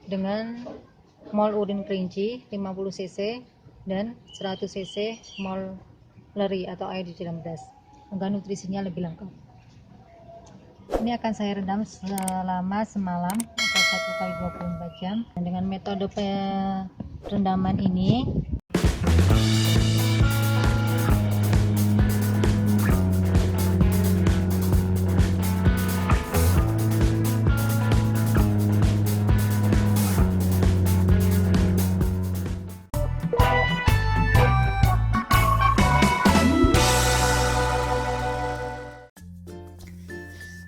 dengan mol urin kelinci 50 cc dan 100 cc mol leri atau air di dalam beras agar nutrisinya lebih lengkap. Ini akan saya rendam selama semalam atau 1 kali 24 jam. Dengan metode perendaman ini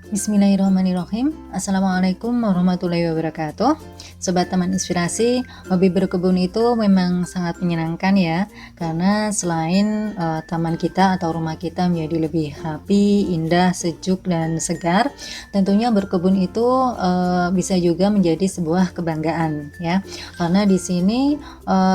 Bismillahirrahmanirrahim. Assalamualaikum warahmatullahi wabarakatuh. Sobat Taman Inspirasi, hobi berkebun itu memang sangat menyenangkan ya, karena selain taman kita atau rumah kita menjadi lebih rapi, indah, sejuk dan segar, tentunya berkebun itu bisa juga menjadi sebuah kebanggaan ya, karena di sini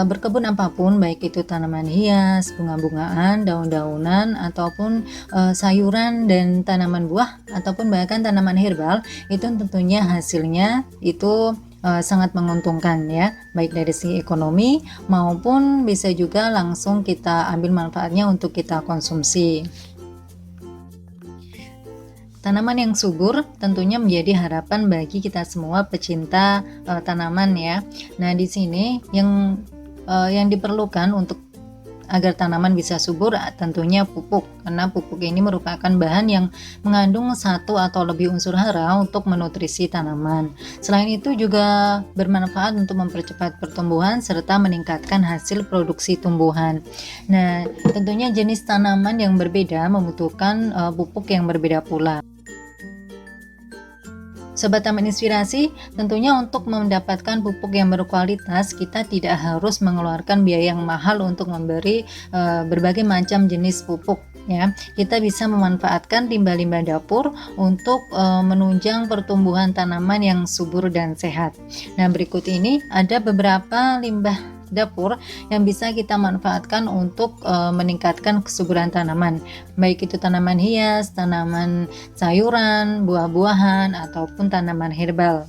berkebun apapun, baik itu tanaman hias, bunga-bungaan, daun-daunan ataupun sayuran dan tanaman buah ataupun bahkan tanaman herbal, itu tentunya hasilnya itu sangat menguntungkan ya, baik dari segi ekonomi maupun bisa juga langsung kita ambil manfaatnya untuk kita konsumsi. Tanaman yang subur tentunya menjadi harapan bagi kita semua pecinta tanaman ya. Nah, di sini yang diperlukan untuk agar tanaman bisa subur tentunya pupuk, karena pupuk ini merupakan bahan yang mengandung satu atau lebih unsur hara untuk menutrisi tanaman. Selain itu juga bermanfaat untuk mempercepat pertumbuhan serta meningkatkan hasil produksi tumbuhan. Nah, tentunya jenis tanaman yang berbeda membutuhkan pupuk yang berbeda pula. Sobat Taman Inspirasi, tentunya untuk mendapatkan pupuk yang berkualitas, kita tidak harus mengeluarkan biaya yang mahal untuk memberi berbagai macam jenis pupuk ya. Kita bisa memanfaatkan limbah-limbah dapur untuk menunjang pertumbuhan tanaman yang subur dan sehat. Nah, berikut ini ada beberapa limbah dapur yang bisa kita manfaatkan untuk meningkatkan kesuburan tanaman, baik itu tanaman hias, tanaman sayuran, buah-buahan ataupun tanaman herbal.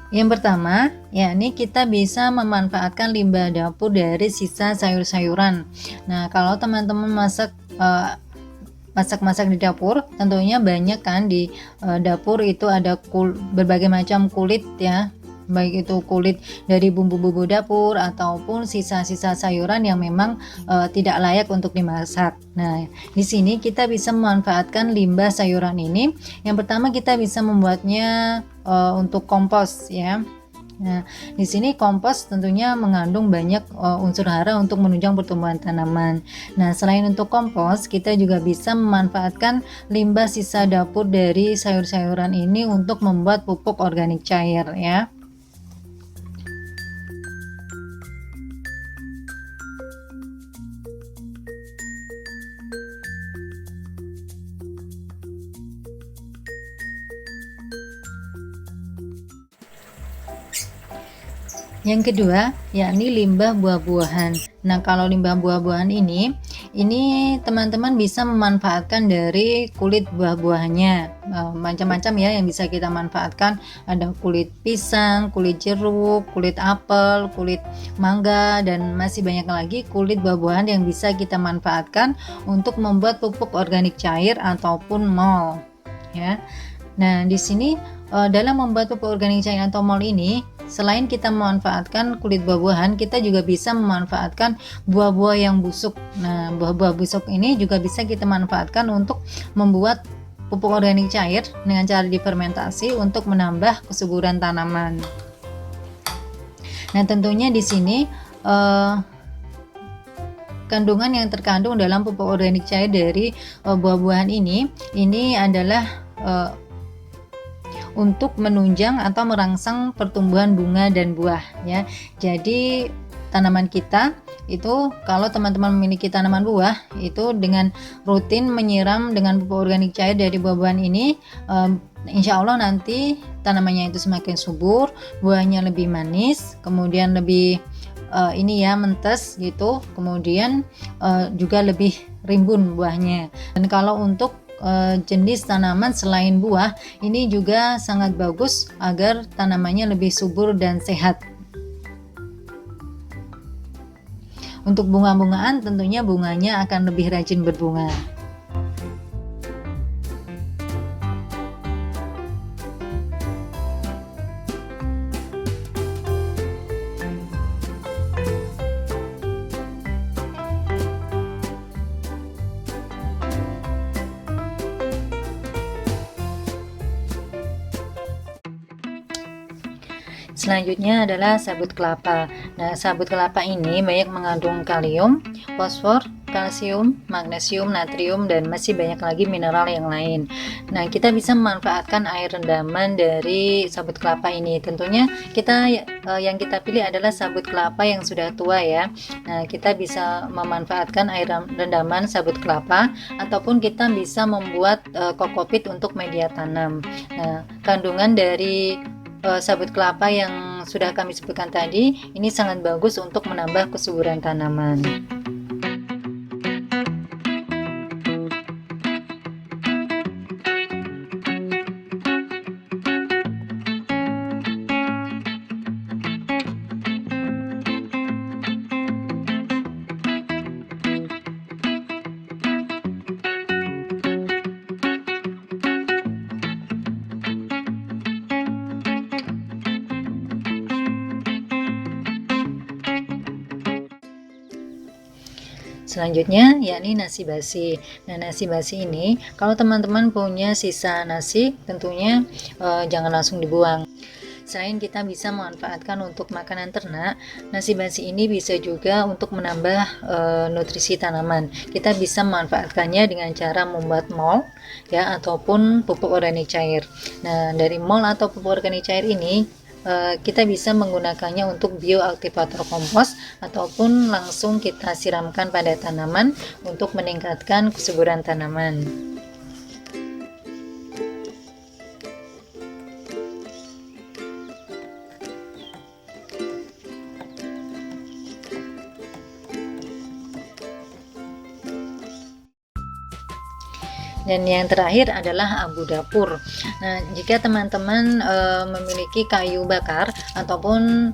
Yang pertama, yakni kita bisa memanfaatkan limbah dapur dari sisa sayur-sayuran. Nah, kalau teman-teman masak di dapur, tentunya banyak kan di dapur itu ada berbagai macam kulit ya, baik itu kulit dari bumbu-bumbu dapur ataupun sisa-sisa sayuran yang memang tidak layak untuk dimasak. Nah, di sini kita bisa memanfaatkan limbah sayuran ini. Yang pertama, kita bisa membuatnya untuk kompos ya. Nah, di sini kompos tentunya mengandung banyak unsur hara untuk menunjang pertumbuhan tanaman. Nah, selain untuk kompos, kita juga bisa memanfaatkan limbah sisa dapur dari sayur-sayuran ini untuk membuat pupuk organik cair ya. Yang kedua, yakni limbah buah-buahan. Nah, kalau limbah buah-buahan ini teman-teman bisa memanfaatkan dari kulit buah-buahannya. Macam-macam ya yang bisa kita manfaatkan. Ada kulit pisang, kulit jeruk, kulit apel, kulit mangga, dan masih banyak lagi kulit buah-buahan yang bisa kita manfaatkan untuk membuat pupuk organik cair ataupun mol. Ya. Nah, di sini dalam membuat pupuk organik cair atau mol ini, selain kita memanfaatkan kulit buah-buahan, kita juga bisa memanfaatkan buah-buah yang busuk. Nah, buah-buah busuk ini juga bisa kita manfaatkan untuk membuat pupuk organik cair dengan cara difermentasi untuk menambah kesuburan tanaman. Nah, tentunya di sini kandungan yang terkandung dalam pupuk organik cair dari buah-buahan ini adalah untuk menunjang atau merangsang pertumbuhan bunga dan buah ya. Jadi tanaman kita itu, kalau teman-teman memiliki tanaman buah, itu dengan rutin menyiram dengan pupuk organik cair dari buah-buahan ini, insya Allah nanti tanamannya itu semakin subur, buahnya lebih manis, kemudian lebih ini ya mentes gitu, kemudian juga lebih rimbun buahnya. Dan kalau untuk jenis tanaman selain buah, ini juga sangat bagus agar tanamannya lebih subur dan sehat. Untuk bunga-bungaan, tentunya bunganya akan lebih rajin berbunga. Selanjutnya adalah sabut kelapa. Nah, sabut kelapa ini banyak mengandung kalium, fosfor, kalsium, magnesium, natrium, dan masih banyak lagi mineral yang lain. Nah, kita bisa memanfaatkan air rendaman dari sabut kelapa ini. Tentunya yang kita pilih adalah sabut kelapa yang sudah tua ya. Nah, kita bisa memanfaatkan air rendaman sabut kelapa, ataupun kita bisa membuat kokopit untuk media tanam. Nah, kandungan dari sabut kelapa yang sudah kami sebutkan tadi ini sangat bagus untuk menambah kesuburan tanaman. Selanjutnya yakni nasi basi. Nah, nasi basi ini kalau teman-teman punya sisa nasi, tentunya jangan langsung dibuang. Selain kita bisa memanfaatkan untuk makanan ternak, nasi basi ini bisa juga untuk menambah nutrisi tanaman. Kita bisa memanfaatkannya dengan cara membuat mol ya, ataupun pupuk organik cair. Nah, dari mol atau pupuk organik cair ini kita bisa menggunakannya untuk bioaktivator kompos, ataupun langsung kita siramkan pada tanaman untuk meningkatkan kesuburan tanaman. Dan yang terakhir adalah abu dapur. Nah, jika teman-teman memiliki kayu bakar, ataupun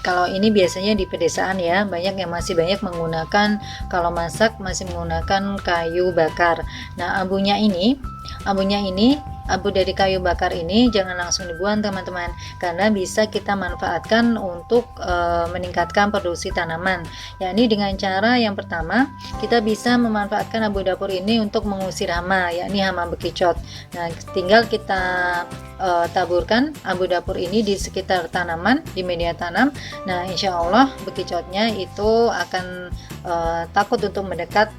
kalau ini biasanya di pedesaan ya, banyak yang masih banyak menggunakan, kalau masak masih menggunakan kayu bakar. Nah, abu dari kayu bakar ini jangan langsung dibuang teman-teman, karena bisa kita manfaatkan untuk meningkatkan produksi tanaman, yakni dengan cara yang pertama, kita bisa memanfaatkan abu dapur ini untuk mengusir hama, yakni hama bekicot. Nah, tinggal kita taburkan abu dapur ini di sekitar tanaman, di media tanam. Nah, insya Allah bekicotnya itu akan takut untuk mendekat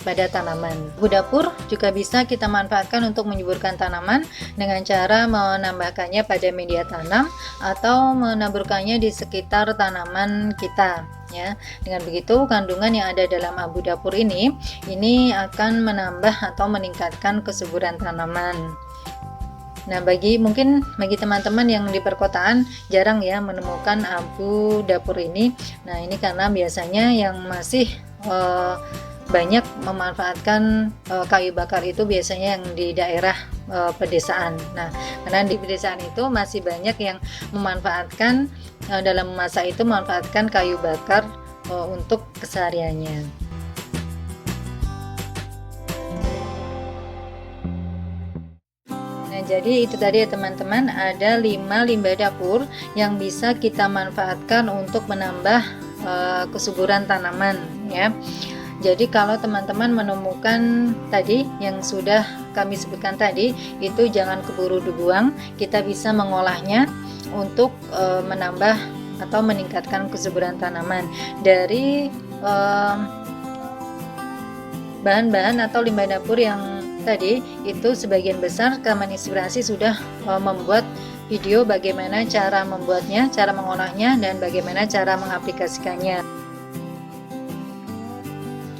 pada tanaman. Abu dapur juga bisa kita manfaatkan untuk menyuburkan tanaman dengan cara menambahkannya pada media tanam atau menaburkannya di sekitar tanaman kita ya. Dengan begitu kandungan yang ada dalam abu dapur ini akan menambah atau meningkatkan kesuburan tanaman. Nah, bagi teman-teman yang di perkotaan jarang ya menemukan abu dapur ini. Nah, ini karena biasanya yang masih banyak memanfaatkan kayu bakar itu biasanya yang di daerah pedesaan. Nah, karena di pedesaan itu masih banyak yang memanfaatkan dalam memasak itu memanfaatkan kayu bakar untuk kesehariannya. Nah, jadi itu tadi ya teman-teman, ada 5 limbah dapur yang bisa kita manfaatkan untuk menambah kesuburan tanaman ya. Jadi kalau teman-teman menemukan tadi yang sudah kami sebutkan tadi, itu jangan keburu dibuang. Kita bisa mengolahnya untuk menambah atau meningkatkan kesuburan tanaman. Dari bahan-bahan atau limbah dapur yang tadi itu sebagian besar Taman Inspirasi sudah membuat video bagaimana cara membuatnya, cara mengolahnya, dan bagaimana cara mengaplikasikannya.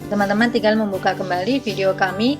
Teman-teman tinggal membuka kembali video kami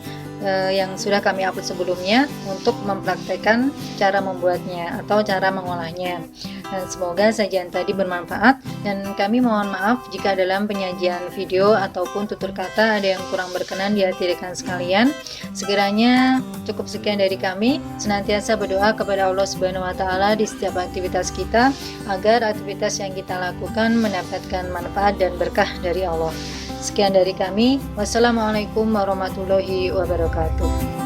yang sudah kami upload sebelumnya untuk mempraktekkan cara membuatnya atau cara mengolahnya. Dan semoga sajian tadi bermanfaat, dan kami mohon maaf jika dalam penyajian video ataupun tutur kata ada yang kurang berkenan di hati rekan sekalian. Sekiranya cukup sekian dari kami. Senantiasa berdoa kepada Allah Subhanahu wa taala di setiap aktivitas kita agar aktivitas yang kita lakukan mendapatkan manfaat dan berkah dari Allah. Sekian dari kami. Wassalamualaikum warahmatullahi wabarakatuh.